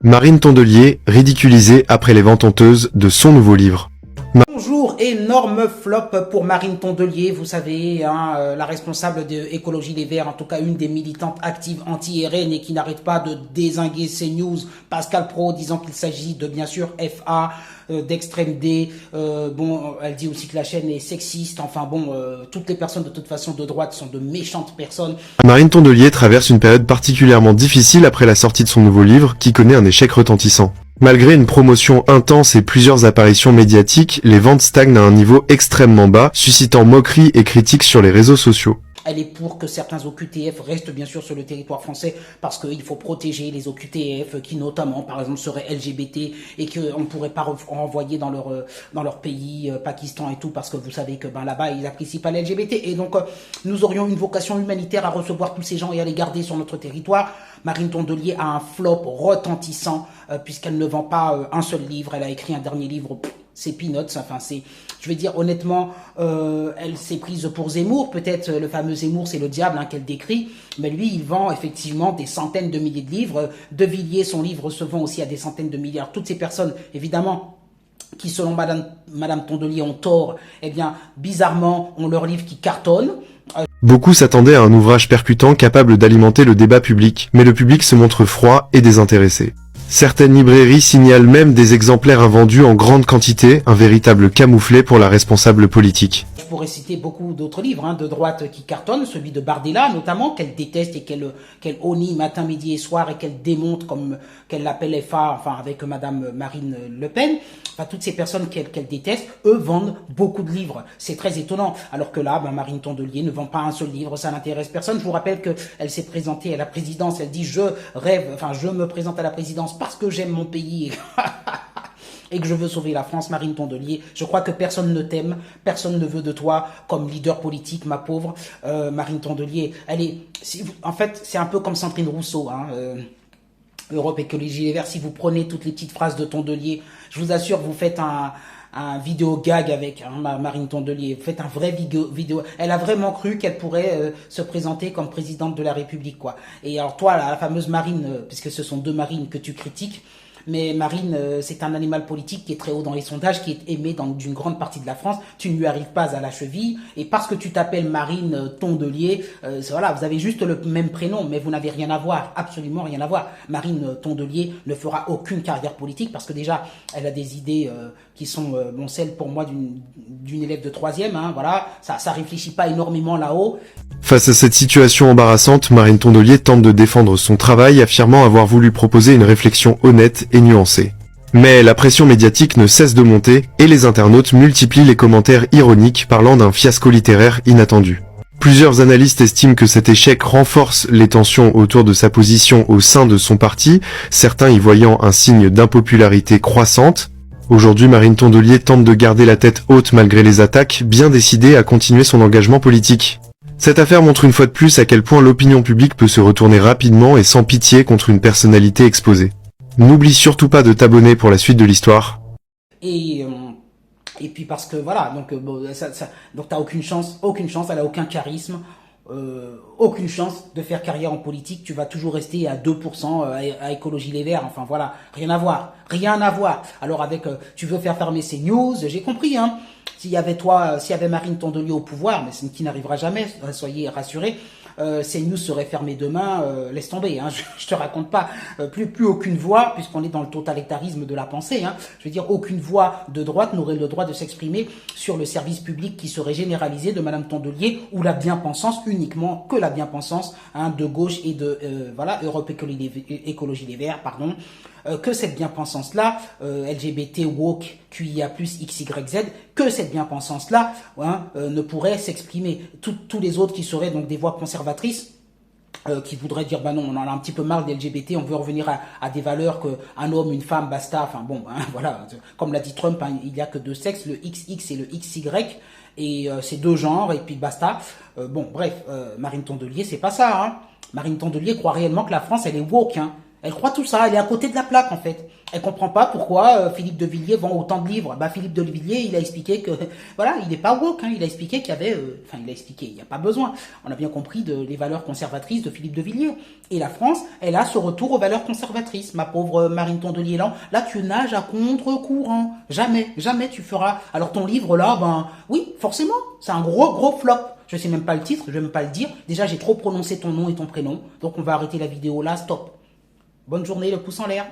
Marine Tondelier, ridiculisée après les ventes honteuses de son nouveau livre. Bonjour, énorme flop pour Marine Tondelier, vous savez, hein, la responsable de Écologie Les Verts, en tout cas une des militantes actives anti-RN et qui n'arrête pas de dézinguer CNews, Pascal Praud, disant qu'il s'agit de, bien sûr, FA, d'Extrême D, bon, elle dit aussi que la chaîne est sexiste, enfin bon, toutes les personnes de toute façon de droite sont de méchantes personnes. Marine Tondelier traverse une période particulièrement difficile après la sortie de son nouveau livre qui connaît un échec retentissant. Malgré une promotion intense et plusieurs apparitions médiatiques, les ventes stagnent à un niveau extrêmement bas, suscitant moqueries et critiques sur les réseaux sociaux. Elle est pour que certains OQTF restent bien sûr sur le territoire français parce qu'il faut protéger les OQTF qui notamment par exemple seraient LGBT et qu'on ne pourrait pas renvoyer dans leur pays, Pakistan et tout, parce que vous savez que là-bas ils n'apprécient pas les LGBT et donc nous aurions une vocation humanitaire à recevoir tous ces gens et à les garder sur notre territoire. Marine Tondelier a un flop retentissant puisqu'elle ne vend pas un seul livre, elle a écrit un dernier livre. C'est peanuts, enfin c'est, je vais dire honnêtement, elle s'est prise pour Zemmour, peut-être le fameux Zemmour c'est le diable qu'elle décrit, mais lui il vend effectivement des centaines de milliers de livres, De Villiers son livre se vend aussi à des centaines de milliards, toutes ces personnes évidemment qui selon Madame Tondelier ont tort, eh bien bizarrement ont leur livre qui cartonne. Beaucoup s'attendaient à un ouvrage percutant capable d'alimenter le débat public, mais le public se montre froid et désintéressé. Certaines librairies signalent même des exemplaires invendus en grande quantité, un véritable camouflet pour la responsable politique. Je pourrais citer beaucoup d'autres livres de droite qui cartonnent, celui de Bardella notamment, qu'elle déteste et qu'elle honnit matin, midi et soir et qu'elle démonte comme qu'elle l'appelle FA, enfin avec Madame Marine Le Pen. Enfin, toutes ces personnes qu'elle déteste, eux vendent beaucoup de livres. C'est très étonnant. Alors que là, Marine Tondelier ne vend pas un seul livre, ça n'intéresse personne. Je vous rappelle qu'elle s'est présentée à la présidence, elle dit je me présente à la présidence parce que j'aime mon pays et que je veux sauver la France. Marine Tondelier, je crois que personne ne t'aime, personne ne veut de toi comme leader politique, ma pauvre Marine Tondelier. En fait, c'est un peu comme Sandrine Rousseau, Europe Écologie Les Verts. Si vous prenez toutes les petites phrases de Tondelier, je vous assure, vous faites un vidéo gag avec Marine Tondelier. Vous faites un vrai vidéo. Elle a vraiment cru qu'elle pourrait se présenter comme présidente de la République, quoi. Et alors toi, la fameuse Marine, puisque ce sont deux Marines que tu critiques, mais Marine, c'est un animal politique qui est très haut dans les sondages, qui est aimé d'une grande partie de la France. Tu ne lui arrives pas à la cheville. Et parce que tu t'appelles Marine Tondelier, voilà, vous avez juste le même prénom, mais vous n'avez rien à voir, absolument rien à voir. Marine Tondelier ne fera aucune carrière politique parce que déjà, elle a des idées qui sont, celles pour moi d'une élève de 3e. Voilà, ça réfléchit pas énormément là-haut. Face à cette situation embarrassante, Marine Tondelier tente de défendre son travail, affirmant avoir voulu proposer une réflexion honnête et nuancée. Mais la pression médiatique ne cesse de monter, et les internautes multiplient les commentaires ironiques parlant d'un fiasco littéraire inattendu. Plusieurs analystes estiment que cet échec renforce les tensions autour de sa position au sein de son parti, certains y voyant un signe d'impopularité croissante. Aujourd'hui, Marine Tondelier tente de garder la tête haute malgré les attaques, bien décidée à continuer son engagement politique. Cette affaire montre une fois de plus à quel point l'opinion publique peut se retourner rapidement et sans pitié contre une personnalité exposée. N'oublie surtout pas de t'abonner pour la suite de l'histoire. Et puis parce que voilà, donc donc t'as aucune chance, elle a aucun charisme, aucune chance de faire carrière en politique. Tu vas toujours rester à 2% à Écologie Les Verts. Enfin voilà, rien à voir. Alors tu veux faire fermer ces news, j'ai compris. S'il y avait Marine Tondelier au pouvoir, mais ce qui n'arrivera jamais, soyez rassurés. CNews serait fermé demain, laisse tomber, je te raconte pas, plus aucune voix, puisqu'on est dans le totalitarisme de la pensée, je veux dire, aucune voix de droite n'aurait le droit de s'exprimer sur le service public qui serait généralisé de Madame Tondelier, ou la bien-pensance, uniquement que la bien-pensance de gauche et de Europe Écologie Les Verts, pardon, que cette bien-pensance-là, LGBT, woke, QIA+, XYZ, que cette bien-pensance-là ne pourrait s'exprimer. Tous les autres qui seraient donc des voix conservatrices, qui voudraient dire non, on en a un petit peu marre des LGBT, on veut revenir à des valeurs que un homme, une femme, basta, enfin bon, voilà, comme l'a dit Trump, il n'y a que deux sexes, le XX et le XY, et c'est deux genres, et puis basta. Marine Tondelier, c'est pas ça, Marine Tondelier croit réellement que la France, elle est woke, Elle croit tout ça, elle est à côté de la plaque en fait. Elle comprend pas pourquoi Philippe de Villiers vend autant de livres. Bah Philippe de Villiers, il a expliqué que voilà, il n'est pas woke, hein, il a expliqué qu'il y avait enfin il a expliqué, il n'y a pas besoin. On a bien compris les valeurs conservatrices de Philippe de Villiers. Et la France, elle a ce retour aux valeurs conservatrices. Ma pauvre Marine Tondelier-Lan, là tu nages à contre-courant. Jamais, jamais tu feras. Alors ton livre là, ben oui, forcément, c'est un gros flop. Je sais même pas le titre, je vais même pas le dire. Déjà, j'ai trop prononcé ton nom et ton prénom. Donc on va arrêter la vidéo là, stop. Bonne journée, le pouce en l'air.